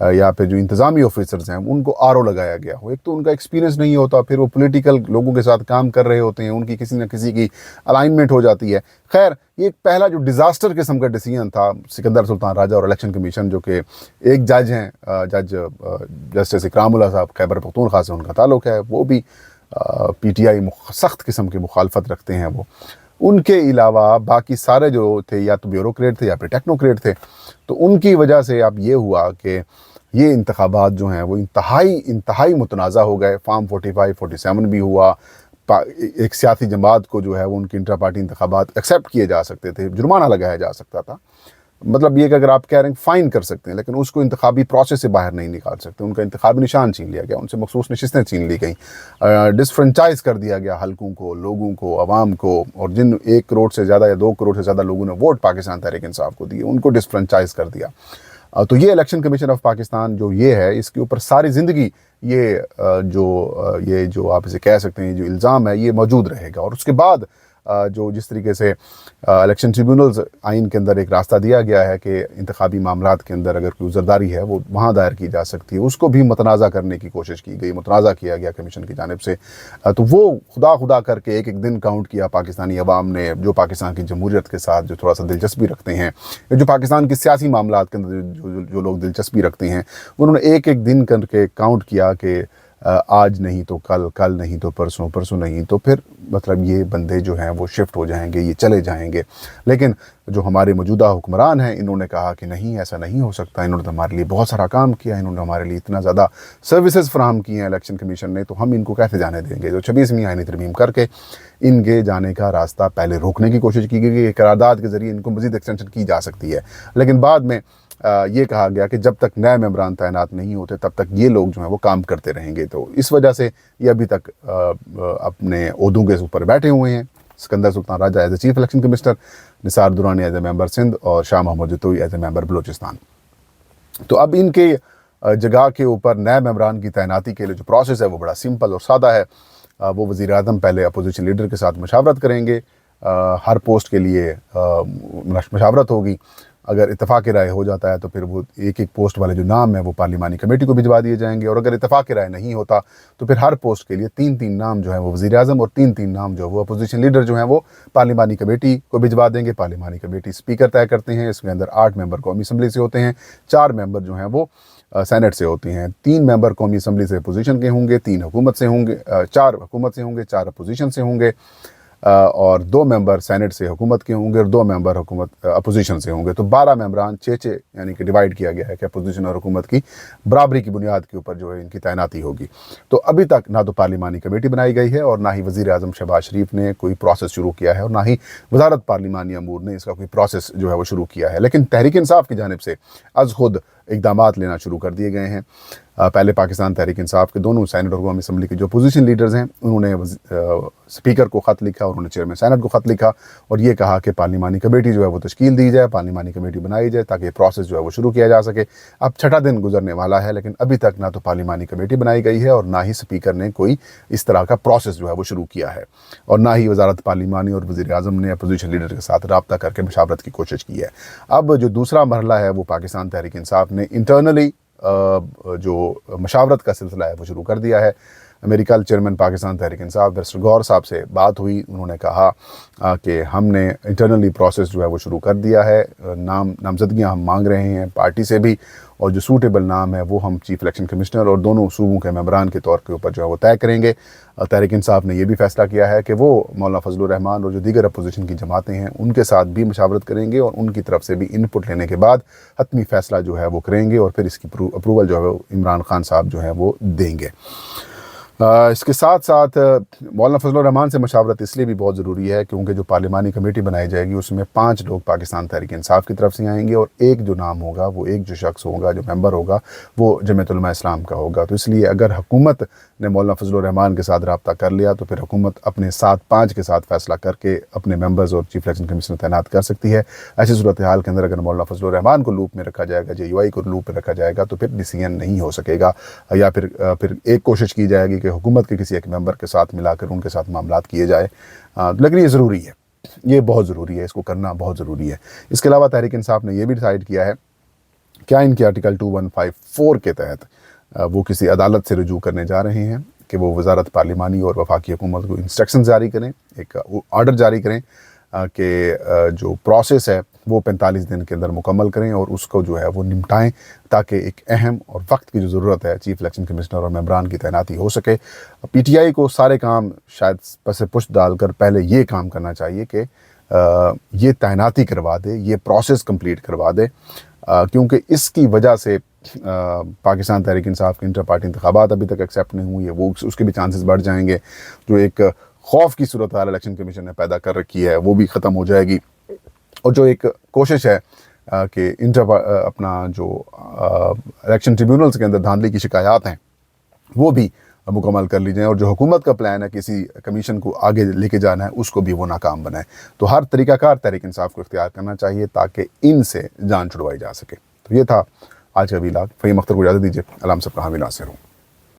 یا پھر جو انتظامی آفیسرز ہیں ان کو RO لگایا گیا ہو. ایک تو ان کا ایکسپیرینس نہیں ہوتا, پھر وہ پولیٹیکل لوگوں کے ساتھ کام کر رہے ہوتے ہیں, ان کی کسی نہ کسی کی الائنمنٹ ہو جاتی ہے. خیر, یہ ایک پہلا جو ڈیزاسٹر قسم کا ڈیسیجن تھا سکندر سلطان راجہ اور الیکشن کمیشن, جو کہ ایک جج ہیں, جج جسٹس اکرام اللہ صاحب, خیبر پختونخوا سے ان کا تعلق ہے, وہ بھی PTI سخت قسم کی مخالفت رکھتے ہیں. وہ ان کے علاوہ باقی سارے جو تھے یا تو بیوروکریٹ تھے یا پھر ٹیکنوکریٹ تھے. تو ان کی وجہ سے اب یہ ہوا کہ یہ انتخابات جو ہیں وہ انتہائی متنازع ہو گئے. فارم 45 47 بھی ہوا. ایک سیاسی جماعت کو جو ہے وہ ان کی انٹرا پارٹی انتخابات ایکسیپٹ کیے جا سکتے تھے, جرمانہ لگایا جا سکتا تھا. مطلب یہ کہ اگر آپ کہہ رہے ہیں فائن کر سکتے ہیں, لیکن اس کو انتخابی پروسیس سے باہر نہیں نکال سکتے. ان کا انتخابی نشان چھین لیا گیا, ان سے مخصوص نشستیں چھین لی گئیں, ڈسفرنچائز کر دیا گیا حلقوں کو, لوگوں کو, عوام کو. اور جن 1 کروڑ سے زیادہ یا 2 کروڑ سے زیادہ لوگوں نے ووٹ پاکستان تحریک انصاف کو دیے, ان کو ڈسفرنچائز کر دیا. تو یہ الیکشن کمیشن آف پاکستان جو یہ ہے, اس کے اوپر ساری زندگی یہ جو آپ اسے کہہ سکتے ہیں جو الزام ہے یہ موجود رہے گا. اور اس کے بعد جو جس طریقے سے الیکشن ٹریبیونلز آئین کے اندر ایک راستہ دیا گیا ہے کہ انتخابی معاملات کے اندر اگر کوئی عذرداری ہے وہ وہاں دائر کی جا سکتی ہے, اس کو بھی متنازع کرنے کی کوشش کی گئی, متنازع کیا گیا کمیشن کی جانب سے. تو وہ خدا کر کے ایک دن کاؤنٹ کیا پاکستانی عوام نے, جو پاکستان کی جمہوریت کے ساتھ جو تھوڑا سا دلچسپی رکھتے ہیں, جو پاکستان کے سیاسی معاملات کے اندر جو لوگ دلچسپی رکھتے ہیں, انہوں نے ایک دن کر کے کاؤنٹ کیا کہ آج نہیں تو کل, کل نہیں تو پرسوں, پرسوں نہیں تو پھر مطلب یہ بندے جو ہیں وہ شفٹ ہو جائیں گے, یہ چلے جائیں گے. لیکن جو ہمارے موجودہ حکمران ہیں انہوں نے کہا کہ نہیں, ایسا نہیں ہو سکتا. انہوں نے ہمارے لیے بہت سارا کام کیا, انہوں نے ہمارے لیے اتنا زیادہ سروسز فراہم کی ہیں الیکشن کمیشن نے, تو ہم ان کو کیسے جانے دیں گے. جو 26ویں آئینی ترمیم کر کے ان کے جانے کا راستہ پہلے روکنے کی کوشش کی گئی کہ قرارداد کے ذریعے ان کو مزید ایکسٹینشن کی جا سکتی ہے, لیکن بعد میں یہ کہا گیا کہ جب تک نئے ممبران تعینات نہیں ہوتے تب تک یہ لوگ جو ہیں وہ کام کرتے رہیں گے. تو اس وجہ سے یہ ابھی تک اپنے عہدوں کے اوپر بیٹھے ہوئے ہیں. Sikandar Sultan Raja as a chief election commissioner, Nisar Durrani as a member Sindh, اور Shah Muhammad Jatoi as a member Balochistan. تو اب ان کے جگہ کے اوپر نئے ممبران کی تعیناتی کے لیے جو پروسیس ہے وہ بڑا سمپل اور سادہ ہے. وہ وزیر اعظم پہلے اپوزیشن لیڈر کے ساتھ مشاورت کریں گے, ہر پوسٹ کے لیے مشاورت ہوگی. اگر اتفاق رائے ہو جاتا ہے تو پھر وہ ایک پوسٹ والے جو نام ہیں وہ پارلیمانی کمیٹی کو بھجوا دیے جائیں گے, اور اگر اتفاق رائے نہیں ہوتا تو پھر ہر پوسٹ کے لیے 3 نام جو ہیں وہ وزیر اعظم, اور 3 نام جو وہ اپوزیشن لیڈر جو ہیں وہ پارلیمانی کمیٹی کو بھجوا دیں گے. پارلیمانی کمیٹی اسپیکر طے کرتے ہیں, اس کے اندر 8 ممبر قومی اسمبلی سے ہوتے ہیں, 4 ممبر جو ہیں وہ سینٹ سے ہوتے ہیں, 3 ممبر قومی اسمبلی سے اپوزیشن کے ہوں گے, 3 حکومت سے ہوں گے, 4 حکومت سے ہوں گے, 4 اپوزیشن سے ہوں گے, اور 2 ممبر سینٹ سے حکومت کے ہوں گے, اور 2 ممبر حکومت اپوزیشن سے ہوں گے. تو 12 ممبران 6 یعنی کہ ڈیوائیڈ کیا گیا ہے کہ اپوزیشن اور حکومت کی برابری کی بنیاد کے اوپر جو ہے ان کی تعیناتی ہوگی. تو ابھی تک نہ تو پارلیمانی کمیٹی بنائی گئی ہے, اور نہ ہی وزیر اعظم شہباز شریف نے کوئی پروسیس شروع کیا ہے, اور نہ ہی وزارت پارلیمانی امور نے اس کا کوئی پروسیس جو ہے وہ شروع کیا ہے. لیکن تحریک انصاف کی جانب سے از خود اقدامات لینا شروع کر دیے گئے ہیں. پہلے پاکستان تحریک انصاف کے دونوں سینٹ اور قومی اسمبلی کے جو اپوزیشن لیڈرز ہیں انہوں نے اسپیکر کو خط لکھا, انہوں نے چیئرمین سینٹ کو خط لکھا, اور یہ کہا کہ پارلیمانی کمیٹی جو ہے وہ تشکیل دی جائے, پارلیمانی کمیٹی بنائی جائے تاکہ یہ پروسیس جو ہے وہ شروع کیا جا سکے. اب 6ٹھا دن گزرنے والا ہے, لیکن ابھی تک نہ تو پارلیمانی کمیٹی بنائی گئی ہے, اور نہ ہی اسپیکر نے کوئی اس طرح کا پروسیس جو ہے وہ شروع کیا ہے, اور نہ ہی وزارت پارلیمانی اور وزیر اعظم نے اپوزیشن لیڈر کے ساتھ رابطہ کر کے مشاورت کی کوشش کی ہے. اب جو دوسرا مرحلہ ہے وہ پاکستان تحریک انصاف نے انٹرنلی جو مشاورت کا سلسلہ ہے وہ شروع کر دیا ہے. میری کل چیئرمین پاکستان تحریک انصاف بیرسٹر گور صاحب سے بات ہوئی, انہوں نے کہا کہ ہم نے انٹرنلی پروسیس جو ہے وہ شروع کر دیا ہے, نامزدگیاں ہم مانگ رہے ہیں پارٹی سے بھی, اور جو سوٹیبل نام ہے وہ ہم چیف الیکشن کمشنر اور دونوں صوبوں کے ممبران کے طور کے اوپر جو ہے وہ طے کریں گے. تحریک انصاف نے یہ بھی فیصلہ کیا ہے کہ وہ مولانا فضل الرحمان اور جو دیگر اپوزیشن کی جماعتیں ہیں ان کے ساتھ بھی مشاورت کریں گے, اور ان کی طرف سے بھی ان پٹ لینے کے بعد حتمی فیصلہ جو ہے وہ کریں گے, اور پھر اس کی اپروول جو ہے وہ عمران خان صاحب جو ہے وہ دیں گے. اس کے ساتھ ساتھ مولانا فضل الرحمان سے مشاورت اس لیے بھی بہت ضروری ہے کیونکہ جو پارلیمانی کمیٹی بنائی جائے گی اس میں 5 لوگ پاکستان تحریک انصاف کی طرف سے آئیں گے, اور ایک جو نام ہوگا وہ ایک جو شخص ہوگا جو ممبر ہوگا وہ جمعیت علماء اسلام کا ہوگا. تو اس لیے اگر حکومت نے مولانا فضل الرحمان کے ساتھ رابطہ کر لیا تو پھر حکومت اپنے 7-5 کے ساتھ فیصلہ کر کے اپنے ممبرز اور چیف الیکشن کمشنر تعینات کر سکتی ہے. ایسی صورتحال کے اندر اگر مولانا فضل الرحمان کو لوپ میں رکھا جائے گا, JUI کو لوپ میں رکھا جائے گا, تو پھر ڈیسیژن نہیں ہو سکے گا, یا پھر ایک کوشش کی جائے گی کہ حکومت کے کسی ایک ممبر کے ساتھ ملا کر ان کے ساتھ معاملات کیے جائے. لیکن یہ ضروری ہے, یہ بہت ضروری ہے, اس کو کرنا بہت ضروری ہے. اس کے علاوہ تحریک انصاف نے یہ بھی ڈیسائیڈ کیا ہے کیا ان کے آرٹیکل 2154 کے تحت وہ کسی عدالت سے رجوع کرنے جا رہے ہیں کہ وہ وزارت پارلیمانی اور وفاقی حکومت کو انسٹرکشن جاری کریں، ایک آرڈر جاری کریں کہ جو پروسیس ہے وہ 45 دن کے اندر مکمل کریں اور اس کو جو ہے وہ نمٹائیں، تاکہ ایک اہم اور وقت کی جو ضرورت ہے چیف الیکشن کمشنر اور ممبران کی تعیناتی ہو سکے۔ پی ٹی آئی کو سارے کام شاید پس پشت ڈال کر پہلے یہ کام کرنا چاہیے کہ یہ تعیناتی کروا دے، یہ پروسیس کمپلیٹ کروا دے، کیونکہ اس کی وجہ سے پاکستان تحریک انصاف کے انٹر پارٹی انتخابات ابھی تک ایکسیپٹ نہیں ہوئی ہے، وہ اس کے بھی چانسز بڑھ جائیں گے۔ جو ایک خوف کی صورتحال الیکشن کمیشن نے پیدا کر رکھی ہے وہ بھی ختم ہو جائے گی، اور جو ایک کوشش ہے کہ اپنا جو الیکشن ٹریبیونلز کے اندر دھاندلی کی شکایات ہیں وہ بھی مکمل کر لی جائیں، اور جو حکومت کا پلان ہے کسی کمیشن کو آگے لے کے جانا ہے اس کو بھی وہ ناکام بنائے۔ تو ہر طریقہ کار تحریک انصاف کو اختیار کرنا چاہیے تاکہ ان سے جان چھڑوائی جا سکے۔ تو یہ تھا آج کا ویلاگ۔ فہیم اختر کو اجازت دیجیے، علام صاحب کا حامی ناصر ہوں۔